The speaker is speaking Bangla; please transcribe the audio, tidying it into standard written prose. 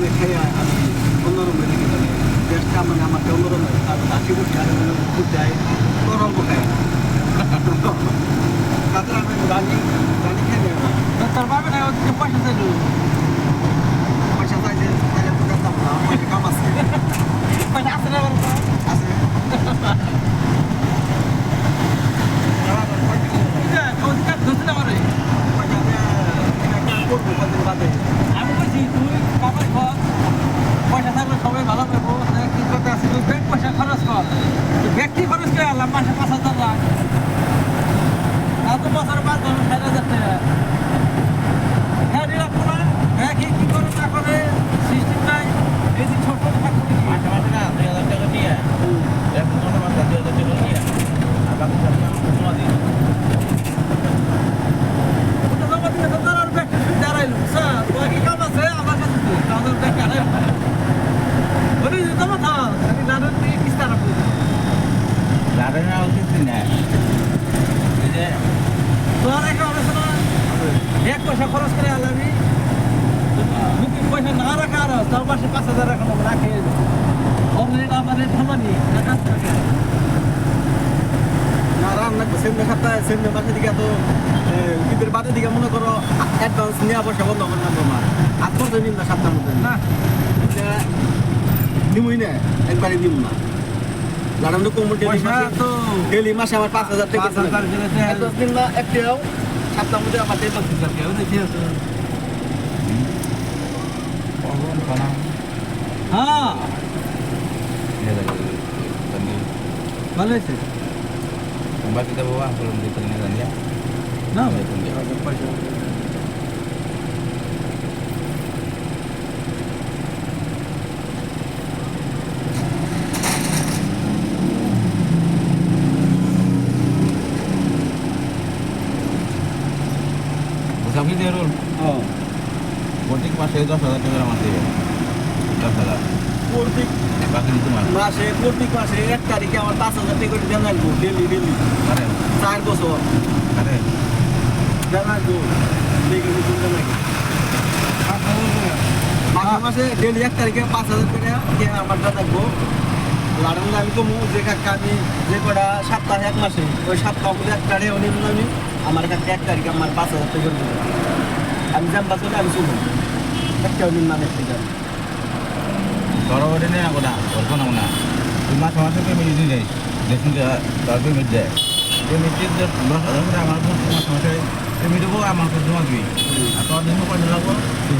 মানে খেয়ে আমি অন্যরকম হয়ে থাকি মানে দেশটা মানে আমাকে অন্যরকম তারপর হাসি করছে আর খুব যায় গরম খায় তাছাড়া আমি রানি রানি খেয়ে নেব তোর পাবে না ওদিকে পয়সা চাইলো পয়সা চাইছে তাহলে তো কাজ না পয়সা কাম আছে পয়সা আছে না বলতো আছে ওদিকে ধরতে না পারে পয়সা একটা করবো কদিন বাদে আমি বলছি তুই কামাই কর পয়সা থাকলে সবাই ভালো পাবো কি করতে আসি তুই ব্যাংক পয়সা খরচ কর ব্যক্তি খরচ করে আনলাম মাসে 5,000 লাখ এত বছরে 5,000 টাকা হ্যাঁ রাখবো না হ্যাঁ কি করে না করে সিস্টেম নাই এই যে ছোট থাকবো মাসে মাসে না 2,000 টাকা নিয়ে এখন কোনো মাসে 2,000 টাকা নিয়ে আর বাকি টাকা জমা দিই জমা দিলে তো তার আর ব্যক্তি দাঁড়াইলো স্যার তোর কি কাম আছে আমার কাছে তো তাদের ব্যক্তি আড়াই ওরে জমা থাক আমি জানেন তুই কিস্তা রাখবো লাড়ে না কিছু না এই যে তোর একটা আলোচনা এক পয়সা খরচ করে আলামি যদি পয়সা না রাখা আর তার মাসে 5,000 রাখা রাখে অলরেডি আমাদের থামানি টাকা থাকে না রান্না সেমনি সপ্তাহে সেমনি মাসের দিকে তো ঈদের বাদের দিকে মনে করো অ্যাডভান্স নেওয়া পয়সা বন্ধ করে না তোমার আজ পর্যন্ত নিম না সপ্তাহের মধ্যে না নিমই না একবারই দিব না যারা আমরা কমন পয়সা তো ডেলি মাসে আমার 5,000 টাকা 5,000 করে দেয়। অ্যাডভান্স নিম না একটাও সপ্তাহের মধ্যে আমার 5,000 টাকা কেউ দেখি কখন খানা হ্যাঁ নিয়ে যাবে তন্দি ভালো হয়েছে বাকি তো বাবা বলুন দিতে নিয়ে যান ya না তন্দি পয়সা সব কি দিয়ে রোল হ্যাঁ প্রত্যেক মাসে 10,000 টাকা আমার দিবে 10,000 প্রত্যেক বাকি তোমার প্রত্যেক মাসে 1 তারিখে আমার 5,000 টাকা করে দেন লাগবো ডেলি ডেলি আরে 4 বছর আরে দেন লাগবো দেখে বুঝুন দেন লাগবো মাসে মাসে ডেলি 1 তারিখে 5,000 করে আমার দেন লাগবো লাড়ান আমি তো যে কাকা আমি যে কটা সপ্তাহে 1 মাসে ওই সপ্তাহ মধ্যে 1 তারিখে উনি আমি আমার কাছে 1 তারিখে আমার 5,000 টাকা করে দেবে আমি জানবা চলে আমি শুনবো একটা দিন মানে ঠিক আছে বড় বড় নেই না গোটা অল্প না না তুই মাসে মাসে পেমেন্ট দিয়ে যাই দেখুন তার পেমেন্ট দেয় পেমেন্ট দিয়ে 10,000 করে আমার মাসে মাসে পেমেন্ট দেবো আমার জমা দিবি আর তোর জন্য পয়সা লাগবো তুই